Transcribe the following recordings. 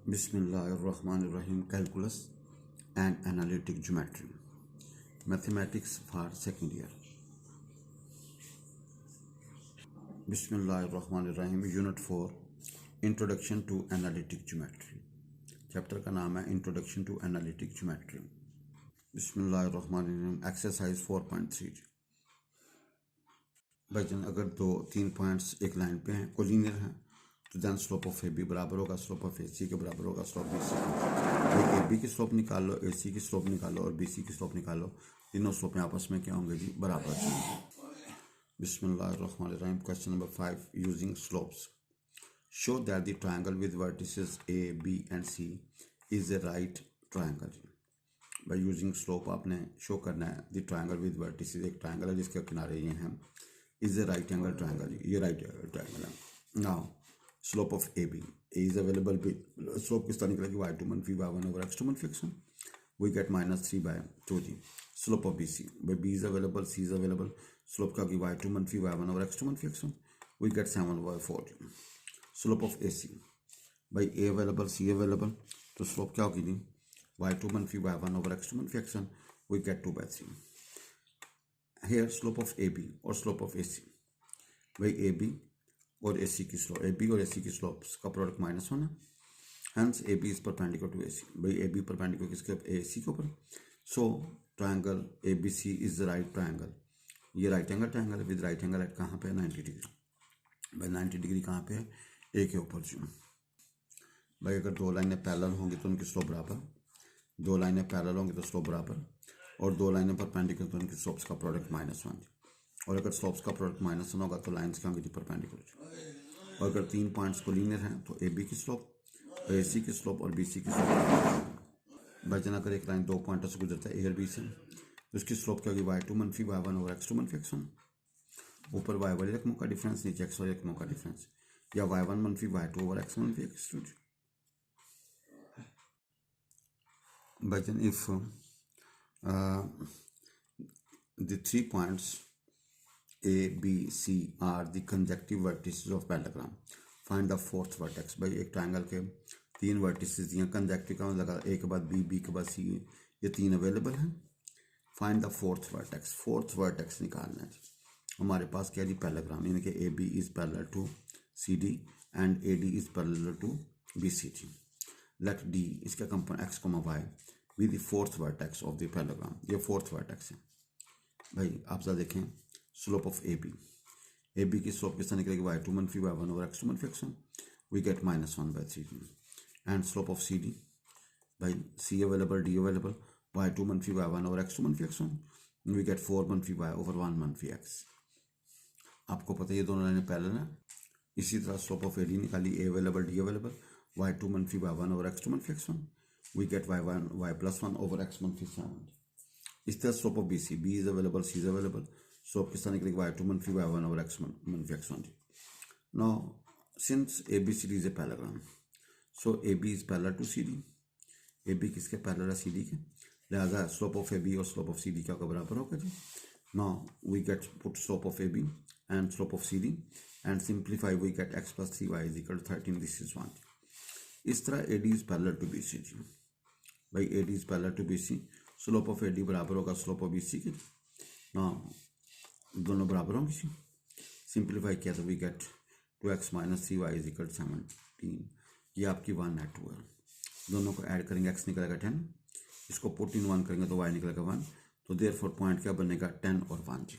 Bismillahirrahmanirrahim. Calculus and Analytic Geometry. Mathematics for second year. Bismillahirrahmanirrahim. Unit 4. Introduction to Analytic Geometry. Chapter का नाम है introduction to analytic geometry. बिस्मिल्लाहिर्रहमानिर्रहीम. Exercise 4.3. भाईजान अगर तीन पॉइंट्स एक लाइन पे हैं, कोलिनियर हैं, तो then slope of A B बराबर होगा स्लोप ऑफ ए सी के बराबर होगा स्लोप बी सी के. ए बी की स्लोप निकाल लो, ए सी की स्लोप निकालो और बी सी की स्लोप निकालो. तीनों स्लोप आपस में क्या होंगे जी? बराबर. बिस्मिल्लाहिर्रहमानिर्रहीम. Question number 5. Using slopes show that the triangle with vertices A B and C is a right triangle. By using slope आपने शो करना है द ट्रायंगल विद वर्टिसेस, एक ट्रायंगल है जिसके किनारे ये हैं, is a right angle triangle. ये राइट एंगल ट्रायंगल है. Now slope of A B is available. Slope किस तरह निकलेगी? y2 मनफी y1 ओवर x2 मनफी x1. वी गेट -3/2 जी. स्लोप ऑफ बी सी बाई B is available, C is available. Slope क्या होगी? y2 मनफी y1 ओवर x2 मनफी x1. We get 7/4. Slope of A C by A available, C available. तो slope क्या होगी जी? y2 मनफी y1 ओवर x2 मनफी x1. We get 2/3. Here slope of A B और slope of A C by A B और A सी की slope, ए B और A सी की स्लोप्स का प्रोडक्ट -1 है. Hence A B is perpendicular to A C. भाई A B perpendicular किसके? A C के ऊपर. So triangle A B C is the right triangle. ये right angle triangle with right angle at कहाँ पे है? 90 डिग्री. भाई 90 डिग्री कहाँ पे है? ए के ऊपर जो. भाई अगर दो लाइनें पैरेलल होंगी तो उनकी स्लोप बराबर, दो लाइनें पैरेलल होंगी तो स्लोप बराबर, और दो लाइनें परपेंडिकुलर तो उनकी स्लोप्स का प्रोडक्ट -1. और अगर स्लोप्स का प्रोडक्ट -1 होगा तो लाइन्स क्या होंगी? परपेंडिकुलर. और अगर तीन पॉइंट्स को लीनियर हैं तो ए बी की स्लोप, ए सी की स्लोप और बी सी की स्लोप. भाईजान अगर एक लाइन दो पॉइंटों से गुजरता है ए और बी से, तो उसकी स्लोप क्या होगी? y2 मनफी y1 ओवर x2 मनफी x1. ऊपर y वाली रकमों का डिफरेंस, नीचे x वाली रकमों का डिफरेंस. या y1 मनफी y2 ओवर x मनफी x2. भाईजान if the 3 points A, B, C are the conjective vertices of parallelogram. Find the fourth vertex. भाई एक ट्रायंगल के तीन वर्टिसेस दिए, कंजेक्टिव का मतलब ए के बाद बी, बी के बाद सी, ये तीन अवेलेबल हैं. Find the fourth vertex. Fourth vertex निकालना है. हमारे पास क्या है जी? पैरेललोग्राम, यानी कि A B is parallel to C D and A D is parallel to B C जी. लेट डी इसका component x comma y with the fourth vertex of the parallelogram. ये फोर्थ वर्टेक्स है. भाई आप जरा देखें slope of A B. A B की slope किस तरह निकलेगी? y2 मनफी y1 ओवर x2 मनफी x1. We get -1/3. And slope of C D, भाई C available, D available. y2 मनफी y1 ओवर x2 मनफी x1. वी गेट 4 मनफी y ओवर 1 मनफी x. आपको पता है ये दोनों लाइनें पैरेलल हैं. इसी तरह स्लोप ऑफ ए डी निकाली, ए अवेलेबल, डी अवेलेबल. y2 मनफी y1 ओवर x2 मनफी x1. We gate y+1 over x मनफी 7. इस तरह slope of B C, B is available, C is available. Slope किस तरह निकलेगी? y2 मनफी y1 ओवर x मनफी x1. Now since A B C D is a parallelogram, so A B is parallel to C D. A B किसके parallel है? C D के. लिहाजा slope of A B और slope of C D क्या बराबर होगा जी? Now we get put slope of A B and slope of C D and simplify. We get x + 3y is equal to 13. This is 1. इस तरह A D is parallel to B C जी. भाई A D is parallel to B C. Slope of A D बराबर होगा slope of B सी के. ना दोनों बराबर होंगे. सिंप्लीफाई किया तो we gate 2x - 3y is equal 17. ये आपकी 1 है, 2 है. दोनों को ऐड करेंगे, x निकलेगा 10. इसको पुट इन 1 करेंगे तो y निकलेगा 1. तो देयरफॉर पॉइंट क्या बनेगा? 10 और 1.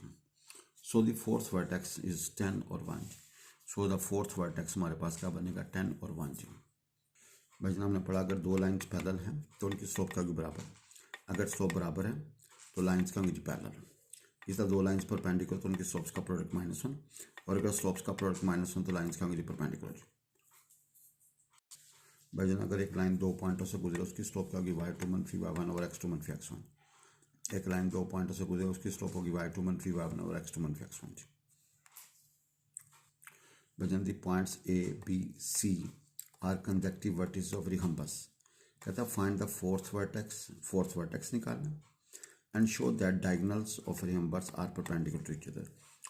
सो द फोर्थ वर्टेक्स इज 10 और 1. सो द फोर्थ वर्टेक्स हमारे पास क्या बनेगा? 10 और 1. भाई जनाब हमने पढ़ा अगर दो लाइन्स पैरेलल हैं तो उनकी स्लोप क्या होगी? बराबर. अगर स्लोप बराबर है तो लाइन्स क्या होंगी? पैरेलल. इस तरह दो लाइन्स परपेंडिकुलर तो उनकी स्लोप्स का प्रोडक्ट -1. और अगर स्लोप्स का प्रोडक्ट -1 तो लाइन्स क्या होंगी? परपेंडिकुलर. भाई जन अगर एक लाइन दो पॉइंटों से गुजरे उसकी स्लोप क्या होगी? y2 मनफी y1 ओवर x2 मनफी x1. एक लाइन दो पॉइंटों से गुजरे उसकी स्लोप होगी y2 मनफी y1 ओवर x2 मनफी x1. भाई जन the points A B C are consecutive vertices of rhombus. कहता है find the fourth vertex. Fourth vertex निकालना and show that diagonals of rhombus are perpendicular to each other.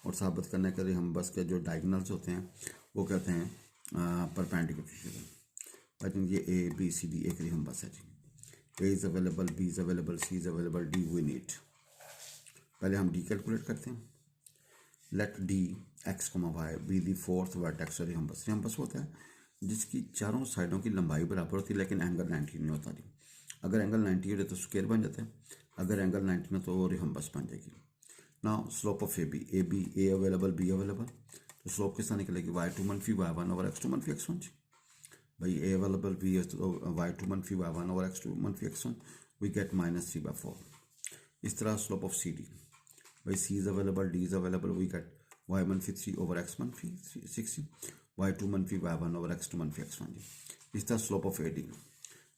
और साबित करने के रिहम्बस के जो डायगोनल्स होते हैं वो कहते हैं परपेंडिकुलर टू ईच अदर. लेकिन ये ए बी सी डी एक रिहम्बस है जी। A is available, B is available, C is available, D we need. पहले हम डी कैलकुलेट करते हैं। Let D x comma y be the fourth vertex rhombus. Rhombus होता है जिसकी चारों साइडों की लंबाई बराबर होती है लेकिन एंगल 90 नहीं होता जी। अगर एंगल 90 हो तो स्क्वायर बन जाता है, अगर एंगल 90 ना तो वो रिहम्बस बन जाएगी। Now slope of A B, A available, B available, तो स्लोप किस तरह निकलेगी, वाई टू मनफी Y one over x two मनफी एक्स वन जी। भाई A available, B y two मनफी Y one over x two मनफी एक्स वन, वी गेट -3/4। इस तरह स्लोप ऑफ सी डी, भाई C is available, D is available, we get y मनफी 3 over x मनफी 6, Y two मनफी Y one over x two मनफी x one जी। इस तरह slope of A D,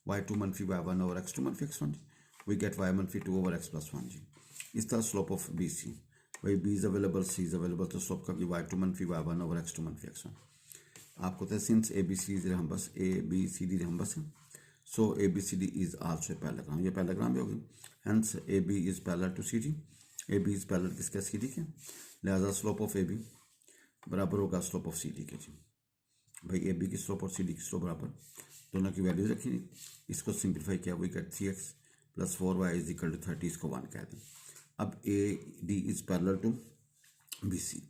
y two मनफी Y one over x two मनफी x one जी, वी गेट वाई मनफी 2 ओवर एक्स प्लस 1 जी। इस तरह स्लोप ऑफ बी सी, भाई B is available, C is available, तो स्लोप का वाई टू मनफी Y one over x two मनफी एक्स वन। आपको तो since A B C is rhombus, A B C D rhombus है, so A B C D is also parallelogram. ये parallelogram भी होगी, hence A B is parallel to C D, A B is parallel किसका, C D के, लिहाजा slope of A B बराबर होगा slope of C D के जी। भाई ए बी की स्लोप और सी डी की स्लोप बराबर, दोनों की वैल्यूज रखी, इसको सिंप्लीफाई किया, we get 3x plus 4y is equal to 30, इसको 1 कह दें। अब A D is parallel to B C,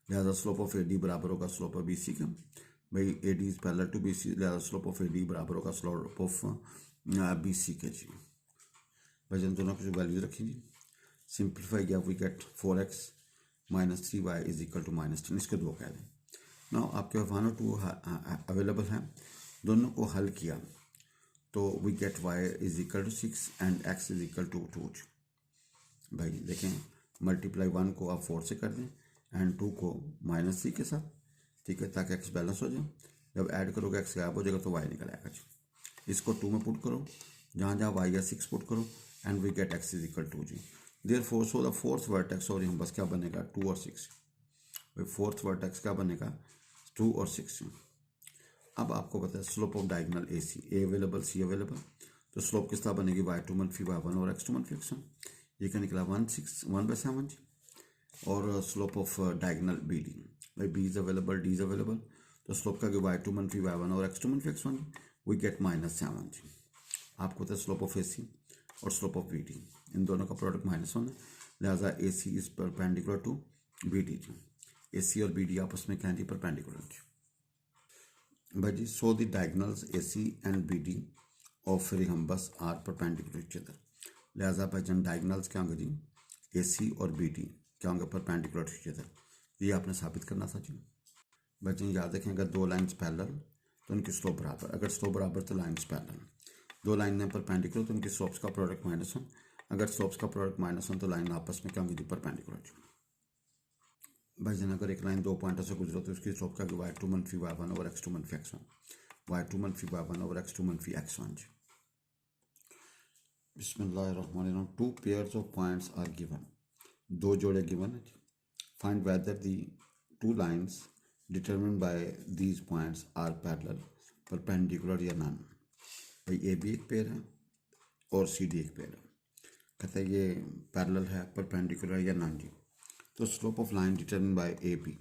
लिहाजा स्लोप ऑफ ए डी बराबर होगा स्लोप ऑफ बी सी का। भाई A D is parallel to B C, लिहाजा स्लोप ऑफ ए डी बराबर होगा स्लोप ऑफ बी सी के जी। भाई दोनों की वैल्यूज रखी जी, सिंप्लीफाई किया, we get 4x minus 3y is equal to -10, इसको 2 कह दें। ना आपके पास 1 और 2 अवेलेबल हैं, दोनों को हल किया तो we get y is equal to 6 and x is equal to 2। भाई देखें, मल्टीप्लाई 1 को आप 4 से कर दें एंड 2 को -3 के साथ, ठीक है, ताकि x बैलेंस हो जाए। जब ऐड करोगे x गायब हो जाएगा तो y निकल आएगा जी। इसको 2 में पुट करो, जहाँ जहाँ y या 6 पुट करो and we get x is equal to जी। Therefore so the fourth vertex, और यहाँ बस क्या बनेगा 2 और 6। भाई फोर्थ वर्टेक्स क्या बनेगा 2 और 6। अब आपको पता है slope of diagonal A C, A available, C available, तो स्लोप किस तरह बनेगी, वाई टू मनफी वाई वन और एक्स टू मनफी एक्स वन, ये क्या निकला 1/7 जी। और slope of diagonal B D, भाई B is available, D is available, तो स्लोप का वाई टू मनफी वाई वन और एक्स टू मनफी एक्स वन, वी गेट -7 जी। आपको पता है स्लोप ऑफ ए सी और स्लोप ऑफ बी डी, इन दोनों का प्रोडक्ट -1 है, लिहाजा A C is perpendicular to B D जी। ए सी और बी डी आपस में क्या जी, परपेंडिकुलर जी। भाई जी, so the diagonals A C and B D of rhombus are perpendicular to each other. लिहाजा भाई जन डायगोनल्स क्या होंगे जी, ए सी और बी डी क्या होंगे, परपेंडिकुलर टू ईच अदर। ये आपने साबित करना था जी। भाई जी याद रखें, अगर 2 लाइन्स पैरेलल तो उनकी स्लोप बराबर, अगर स्लोप बराबर तो लाइन्स पैरेलल, 2 लाइन परपेंडिकुलर तो उनकी स्लोप्स का प्रोडक्ट -1, अगर स्लोप्स का प्रोडक्ट -1 तो लाइन आपस में क्या होंगी जी, परपेंडिकुलर जी। भाई जन अगर एक लाइन 2 पॉइंटों से गुजरो तो उसकी स्लोप क्या, वाई टू मनफी Y one over x two मनफी एक्स वन, वाई टू मनफी Y one over x two मनफी एक्स वन जी। बिस्मिल्लाहिर्रहमानिर्रहीम। 2 pairs of points are given, 2 जोड़े गिवन है। Find whether the 2 lines determine by these points are parallel, perpendicular या non. भाई A B एक pair है और सी डी एक पेयर है, कहते हैं ये पैरेलल है, परपेंडिकुलर या नॉन जी। तो slope of line determine by A B,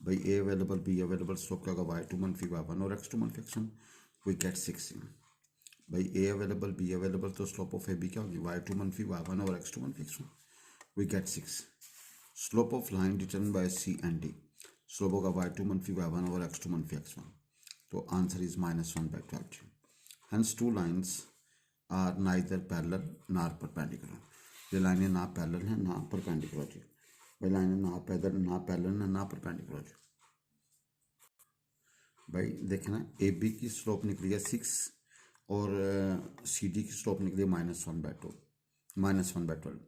भाई A available, B available, slope क्या होगा वाई टू मनफी वाई वन और एक्स टू मनफी एक्स वन, वी गेट 6। भाई ए अवेलेबल, बी अवेलेबल, तो स्लोप ऑफ ए बी क्या होगी, वाई टू मनफी वाई वन और एक्स टू मनफी x one, we get 6। Slope of line determine by C and D, slope होगा Y two मनफी Y one और x two मनफी एक्स वन, तो answer is -1/12। Hence 2 lines are neither parallel nor perpendicular. ये लाइनें ना parallel हैं ना परपेंडिकुलर जी। भाई लाइनें ना पैरेलल ना परपेंडिकुलर जी। भाई देखें ना, ए बी की स्लोप निकली है 6 और सी डी की स्लोप निकली है -1/12।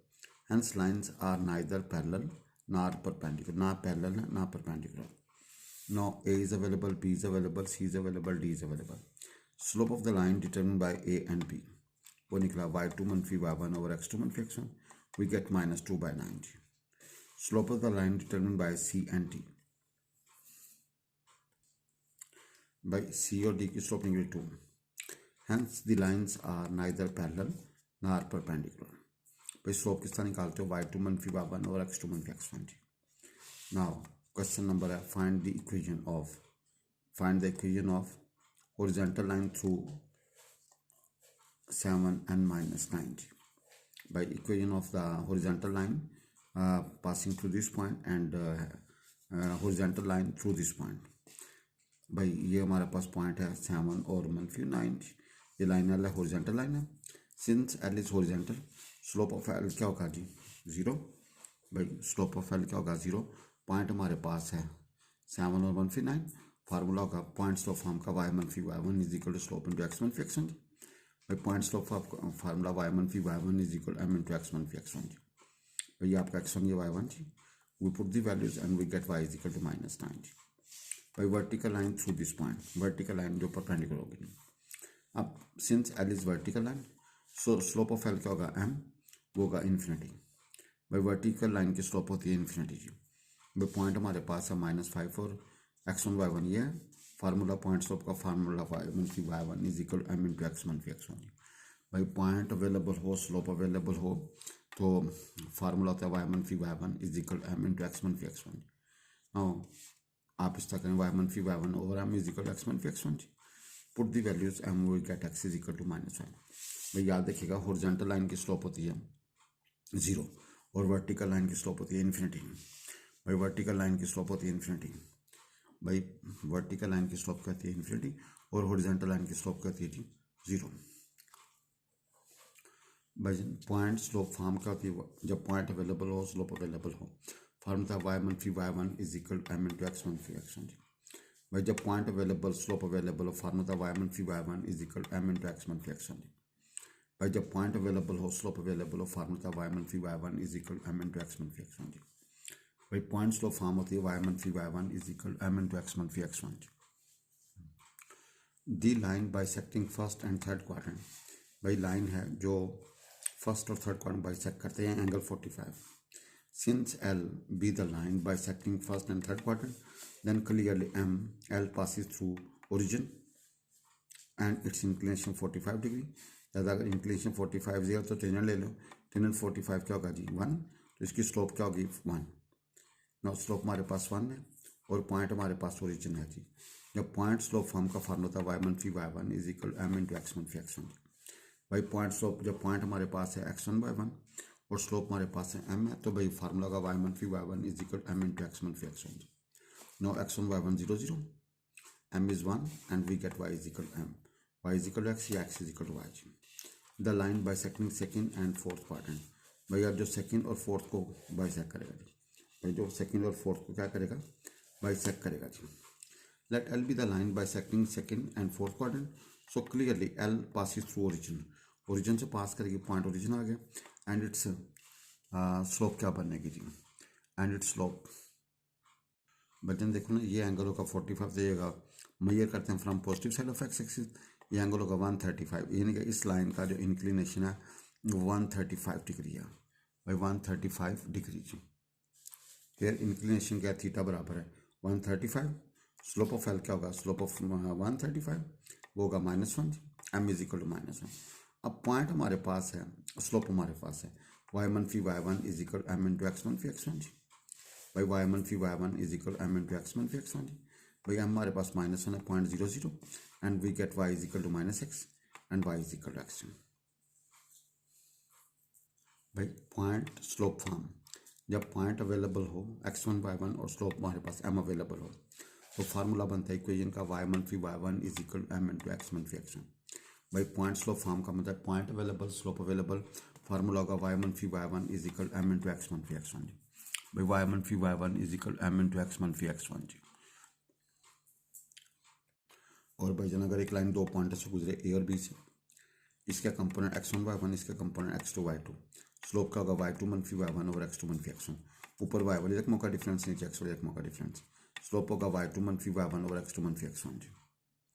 Hence lines are neither parallel nor perpendicular, ना पैरेलल है ना perpendicular. Now A is available, B is available, C is available, D is available. Slope of the line determine by A and B, वो निकला y two मनफी Y one over x two मनफी x one, we get -2/9 जी। Slope of the line determined by C and D, by C और D की slope निकली 2, hence the lines are neither parallel nor perpendicular। भाई slope किस तरह निकालते हो, वाई टू मनफी वाई वन और एक्स टू मनफी एक्स वन जी। नाउ क्वेश्चन नंबर है, find the equation of horizontal line through 7 and minus 9 जी। by equation of the horizontal line passing through this point and horizontal line through this point। भाई ये हमारे पास point है 7 और -9, ये line है हॉरिजॉन्टल लाइन है। Since L is horizontal, slope of L क्या होगा जी 0। भाई स्लोप ऑफ एल क्या होगा 0। पॉइंट हमारे पास है 7 और 1/9, फार्मूला होगा पॉइंट स्लोप फॉर्म का y1 is equal to slope into x1 फी x1 जी। भाई point slope formula y1 is equal m into x1 फी x1 जी। भाई आपका x1 ये y1 जी, we put the values and we get y is equal to -9 जी। भाई vertical line through this point, vertical line जो परपेंडिकुलर होगी। अब since L is vertical line, so slope of L क्या होगा m, वो होगा इन्फिनिटी। भाई वर्टिकल लाइन की स्लोप होती है इन्फिनिटी जी। भाई पॉइंट हमारे पास है -5 और x1 y1 ये है फार्मूला पॉइंट स्लोप का, formula y1 is equal m into x1 फी x1 जी। भाई पॉइंट अवेलेबल हो, स्लोप अवेलेबल हो, तो फार्मूला होता है y1 is equal m into x1 फी x1। नाउ आप इस तरह करें y1 over m is equal x1 फी x1 जी। Put the values m we get x is equal to -1। भाई याद देखिएगा हॉरिजॉन्टल लाइन की स्लोप होती है 0 और वर्टिकल लाइन की स्लोप होती है इन्फिनिटी। भाई वर्टिकल लाइन की स्लोप होती है इन्फिनिटी। भाई वर्टिकल लाइन की स्लोप कहती है इन्फिनिटी और हॉरिजॉन्टल लाइन की स्लोप कहती है जी 0। भाई पॉइंट स्लोप फॉर्म क्या होती है, जब पॉइंट अवेलेबल हो, स्लोप अवेलेबल हो, फॉर्म था y1 is equal m into x1 फी x1 जी। भाई जब पॉइंट अवेलेबल, स्लोप अवेलेबल हो, फॉर्म था y1 is equal m into x1 फी x1 जी। भाई जब पॉइंट अवेलेबल हो, स्लोप अवेलेबल हो, फॉर्म था y1 is equal m into x1 फी x1 जी। भाई पॉइंट स्लोप फॉर्म होती है y1 is equal m into x1 फी x1 जी। The line bisecting first and third quadrant, भाई लाइन है जो फर्स्ट और थर्ड क्वाड्रेंट बाइसेक्ट करते हैं angle 45। Since L be the line bisecting first and third quadrant, then clearly L passes through origin and its inclination 45 degree। ज़्यादा अगर inclination 45 0 तो tangent ले लो, टेंजेंट 45 क्या होगा जी 1, तो इसकी स्लोप क्या होगी 1। ना स्लोप हमारे पास 1 है और पॉइंट हमारे पास ओरिजिन है जी। जब पॉइंट स्लोप फॉर्म का फार्मूला था y1 is equal m into x1 फी x1। भाई पॉइंट स्लोप, जब पॉइंट हमारे पास है x1 y1 और स्लोप हमारे पास है m है, तो भाई फार्मूला का y1 is equal m into x1 फी x1। Now x1 y1 0 0, m is 1 and we get y is equal m, y is equal x या x इज इक्वल y जी। The line bisecting second and fourth quadrant, भाई अब जो second और fourth को bisect करेगा जी। भाई जो सेकंड और फोर्थ को क्या करेगा, बाइसेक्ट करेगा जी। Let L be the line bisecting second and fourth quadrant, so clearly L passes through origin, origin से पास करेगी, पॉइंट ओरिजिन आ गया एंड इट्स स्लोप क्या बनेगी जी, एंड इट्स स्लोप। बच्चन देखो ना, ये एंगल होगा 45 देगा, मेजर करते हैं from positive side of x axis, ये एंगल होगा 135, यानी कि इस लाइन का जो इंक्लिनेशन है 135 डिग्री है। भाई 135 डिग्री जी। फिर इंक्लिनेशन क्या, थीटा बराबर है 135, स्लोप ऑफ एल क्या होगा, स्लोप ऑफ 135 वो होगा -1, m इज इक्वल टू -1। अब पॉइंट हमारे पास है, स्लोप हमारे पास है y1 is equal m into x1 फी x1 जी। भाई y1 is equal m into x1 फी x1 जी। भाई हमारे पास -1 है 0.00 and we get y is equal to -x and y is equal to x। भाई पॉइंट स्लोप फॉर्म, जब पॉइंट अवेलेबल हो x1 y1 और स्लोप हमारे पास m अवेलेबल हो, तो फार्मूला बनता है इक्वेशन का y1 is equal m into x1 फी x1। भाई पॉइंट स्लोप फॉर्म का मतलब point available, slope available, formula होगा y1 is equal m into x1 फी x1 जी। भाई y1 is equal m into x1 फी x1 जी। और भाई जन अगर एक लाइन दो पॉइंट से गुजरे a और b से, इसका कंपोनेंट x1 y1, इसका कंपोनेंट x2 y2, स्लोप का होगा y2 y1 over x2 x1। ऊपर y1 एक मौका डिफरेंस, नीचे x1 एक मौका डिफरेंस, स्लोप होगा y2 y1 over x2 x1 जी।